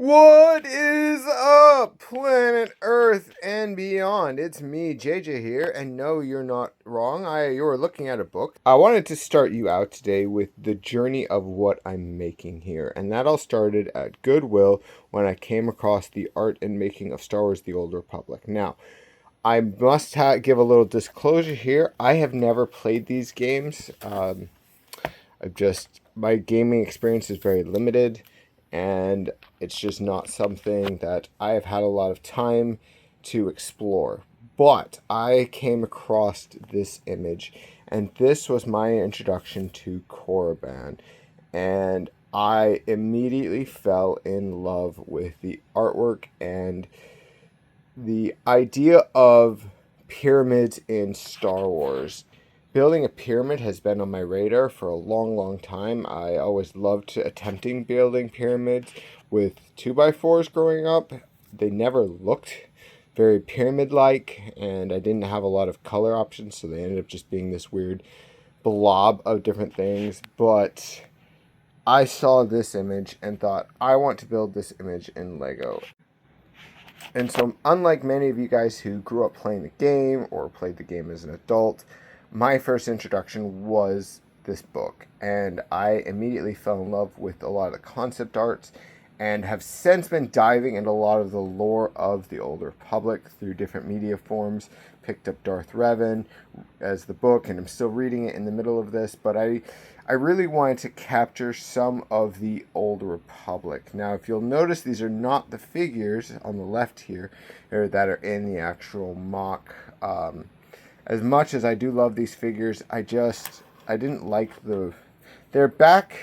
What is up, planet Earth and beyond? It's me, JJ here, and no, you're not wrong. You're looking at a book. I wanted to start you out today with the journey of what I'm making here, and that all started at Goodwill when I came across the art and making of Star Wars: The Old Republic. Now, I must give a little disclosure here. I have never played these games. My gaming experience is very limited, and it's just not something that I have had a lot of time to explore. But I came across this image, and this was my introduction to Korriban, and I immediately fell in love with the artwork and the idea of pyramids in Star Wars. Building a pyramid has been on my radar for a long time. I always loved attempting building pyramids with 2x4s growing up. They never looked very pyramid-like, and I didn't have a lot of color options, so they ended up just being this weird blob of different things. But I saw this image and thought, I want to build this image in Lego. And so, unlike many of you guys who grew up playing the game or played the game as an adult, my first introduction was this book, and I immediately fell in love with a lot of the concept arts and have since been diving into a lot of the lore of the Old Republic through different media forms. Picked up Darth Revan as the book, and I'm still reading it in the middle of this, but I really wanted to capture some of the Old Republic. Now, if you'll notice, these are not the figures on the left here that are in the actual MOC. As much as I do love these figures, I didn't like their back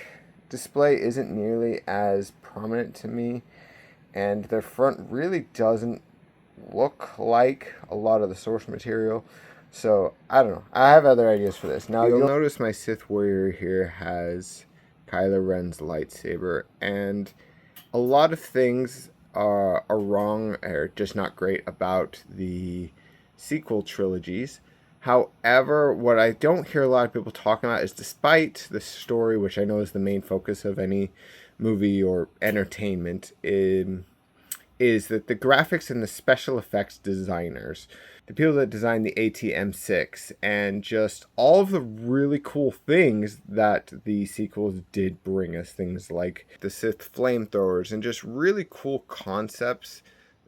display isn't nearly as prominent to me, and their front really doesn't look like a lot of the source material. So, I don't know. I have other ideas for this. Now, you'll notice my Sith warrior here has Kylo Ren's lightsaber, and a lot of things are wrong or just not great about the sequel trilogies. However, what I don't hear a lot of people talking about is, despite the story, which I know is the main focus of any movie or entertainment, is that the graphics and the special effects designers, the people that designed the AT-M6, and just all of the really cool things that the sequels did bring us, things like the Sith flamethrowers and just really cool concepts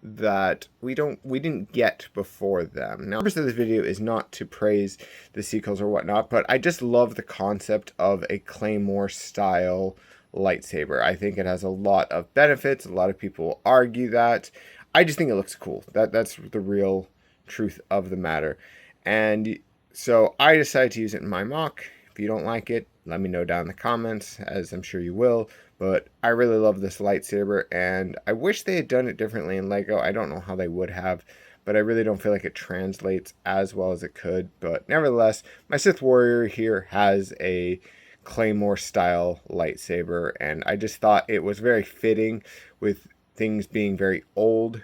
that we didn't get before them. Now, the purpose of this video is not to praise the sequels or whatnot, but I just love the concept of a Claymore style lightsaber. I think it has a lot of benefits. A lot of people argue that. I just think it looks cool. That's the real truth of the matter. And so I decided to use it in my MOC. If you don't like it, let me know down in the comments, as I'm sure you will. But I really love this lightsaber, and I wish they had done it differently in Lego. I don't know how they would have, but I really don't feel like it translates as well as it could. But nevertheless, my Sith warrior here has a Claymore style lightsaber, and I just thought it was very fitting with things being very old,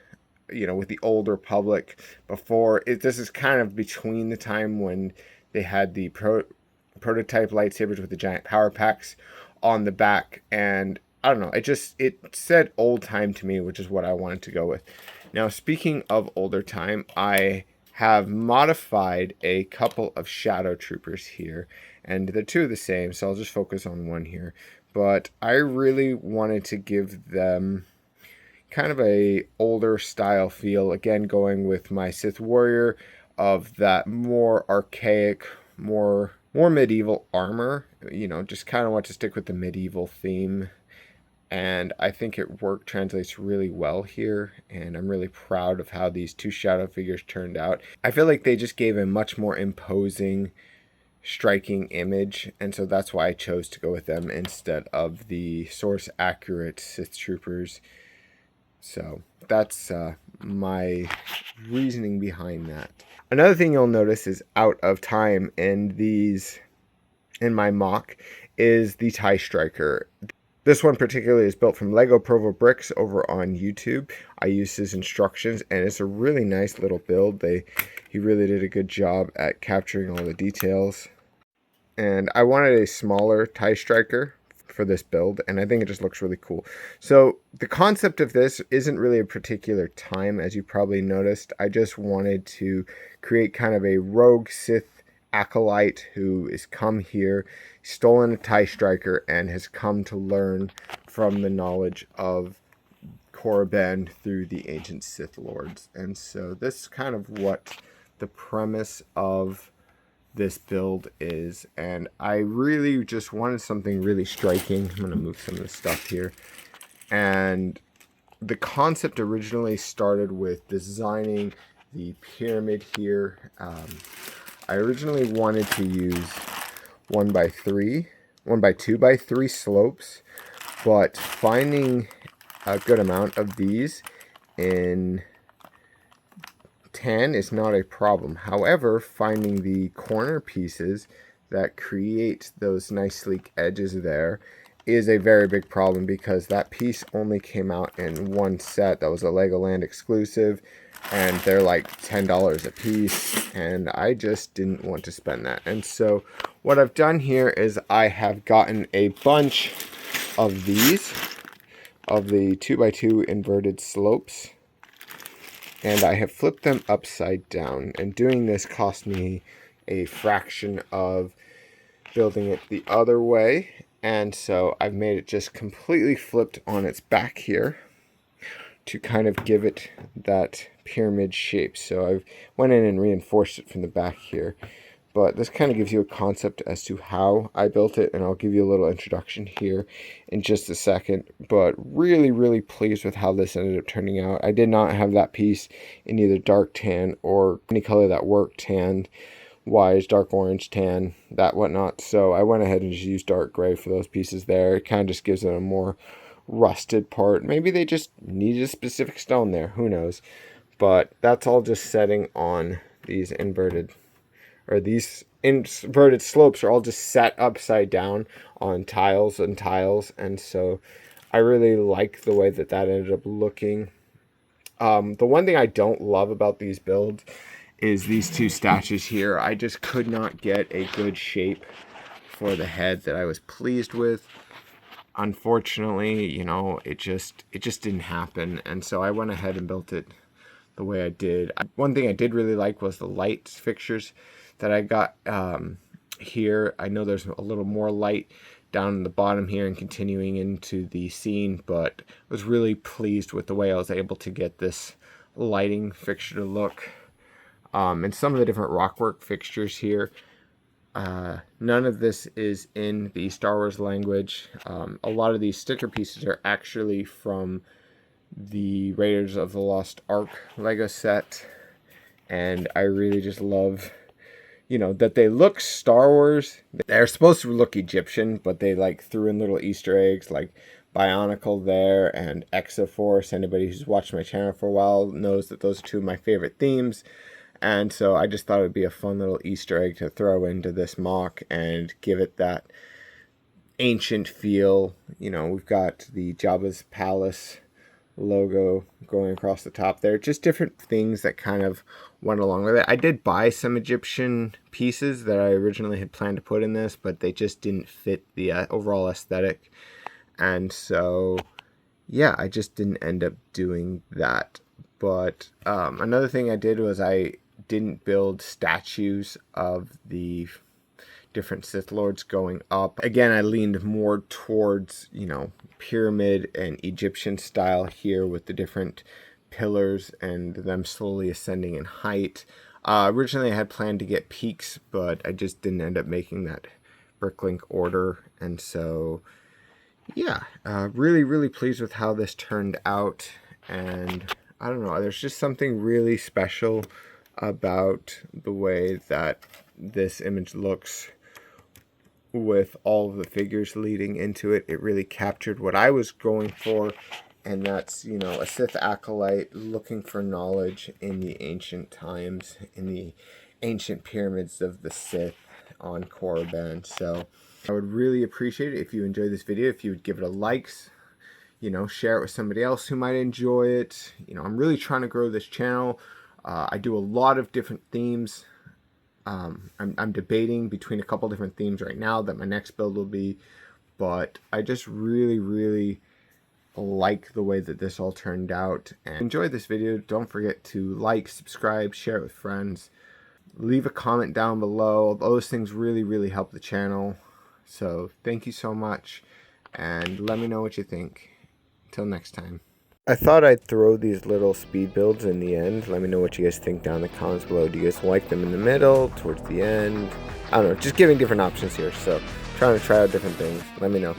with the Old Republic. This is kind of between the time when they had the prototype lightsabers with the giant power packs on the back, and I don't know, it said old time to me, which is what I wanted to go with. Now, speaking of older time, I have modified a couple of Shadow Troopers here, and the two are the same, so I'll just focus on one here. But I really wanted to give them kind of a older style feel, again going with my Sith warrior of that more archaic, more medieval armor. Just kind of want to stick with the medieval theme, and I think it translates really well here, and I'm really proud of how these two shadow figures turned out. I feel like they just gave a much more imposing, striking image, and so that's why I chose to go with them instead of the source accurate Sith troopers. So that's my reasoning behind that. Another thing you'll notice is out of time in my MOC is the TIE Striker. This one particularly is built from Lego Provo bricks over on YouTube. I used his instructions, and it's a really nice little build. He really did a good job at capturing all the details. And I wanted a smaller TIE Striker for this build, and I think it just looks really cool. So the concept of this isn't really a particular time, as you probably noticed. I just wanted to create kind of a rogue Sith acolyte who is come here, stolen a TIE Striker, and has come to learn from the knowledge of Korriban through the ancient Sith Lords. And so this is kind of what the premise of this build is, and I really just wanted something really striking. I'm going to move some of the stuff here. And the concept originally started with designing the pyramid here. I originally wanted to use 2x3 slopes, but finding a good amount of these in tan is not a problem. However, finding the corner pieces that create those nice sleek edges there is a very big problem, because that piece only came out in one set that was a Legoland exclusive, and they're like $10 a piece, and I just didn't want to spend that. And so what I've done here is I have gotten a bunch of these, of the 2x2 inverted slopes, and I have flipped them upside down, and doing this cost me a fraction of building it the other way. And so I've made it just completely flipped on its back here to kind of give it that pyramid shape. So I've went in and reinforced it from the back here. But this kind of gives you a concept as to how I built it, and I'll give you a little introduction here in just a second. But really, really pleased with how this ended up turning out. I did not have that piece in either dark tan or any color that worked, tan wise, dark orange, tan, that whatnot. So I went ahead and just used dark gray for those pieces there. It kind of just gives it a more rusted part. Maybe they just needed a specific stone there, who knows. But that's all just setting on these inverted slopes are all just set upside down on tiles and tiles. And so I really like the way that ended up looking. The one thing I don't love about these builds is these two statues here. I just could not get a good shape for the head that I was pleased with. Unfortunately, you know, it just didn't happen, and so I went ahead and built it the way I did. One thing I did really like was the light fixtures that I got here. I know there's a little more light down in the bottom here and continuing into the scene, but I was really pleased with the way I was able to get this lighting fixture to look. And some of the different rockwork fixtures here, none of this is in the Star Wars language. A lot of these sticker pieces are actually from the Raiders of the Lost Ark Lego set, and I really just love, you know, that they look Star Wars. They're supposed to look Egyptian, but they like threw in little Easter eggs like Bionicle there and Exoforce. Anybody who's watched my channel for a while knows that those are two of my favorite themes. And so I just thought it would be a fun little Easter egg to throw into this MOC and give it that ancient feel. You know, we've got the Jabba's Palace logo going across the top there. Just different things that kind of went along with it. I did buy some Egyptian pieces that I originally had planned to put in this, but they just didn't fit the overall aesthetic. And so, yeah, I just didn't end up doing that. But another thing I did was I didn't build statues of the different Sith Lords going up. Again, I leaned more towards, you know, pyramid and Egyptian style here with the different pillars and them slowly ascending in height. Originally I had planned to get peaks, but I just didn't end up making that bricklink order. And so, yeah, really, really pleased with how this turned out. And I don't know, there's just something really special about the way that this image looks with all of the figures leading into it. It really captured what I was going for, and that's, you know, a Sith acolyte looking for knowledge in the ancient times, in the ancient pyramids of the Sith on Korriban. So I would really appreciate it if you enjoyed this video, if you would give it a like, you know, share it with somebody else who might enjoy it. You know, I'm really trying to grow this channel. I do a lot of different themes. I'm debating between a couple different themes right now that my next build will be, but I just really like the way that this all turned out. And enjoy this video. Don't forget to like, subscribe, share it with friends. Leave a comment down below. Those things really help the channel. So thank you so much, and let me know what you think. Until next time. I thought I'd throw these little speed builds in the end. Let me know what you guys think down in the comments below. Do you guys like them in the middle, towards the end? I don't know, just giving different options here. So trying to try out different things. Let me know.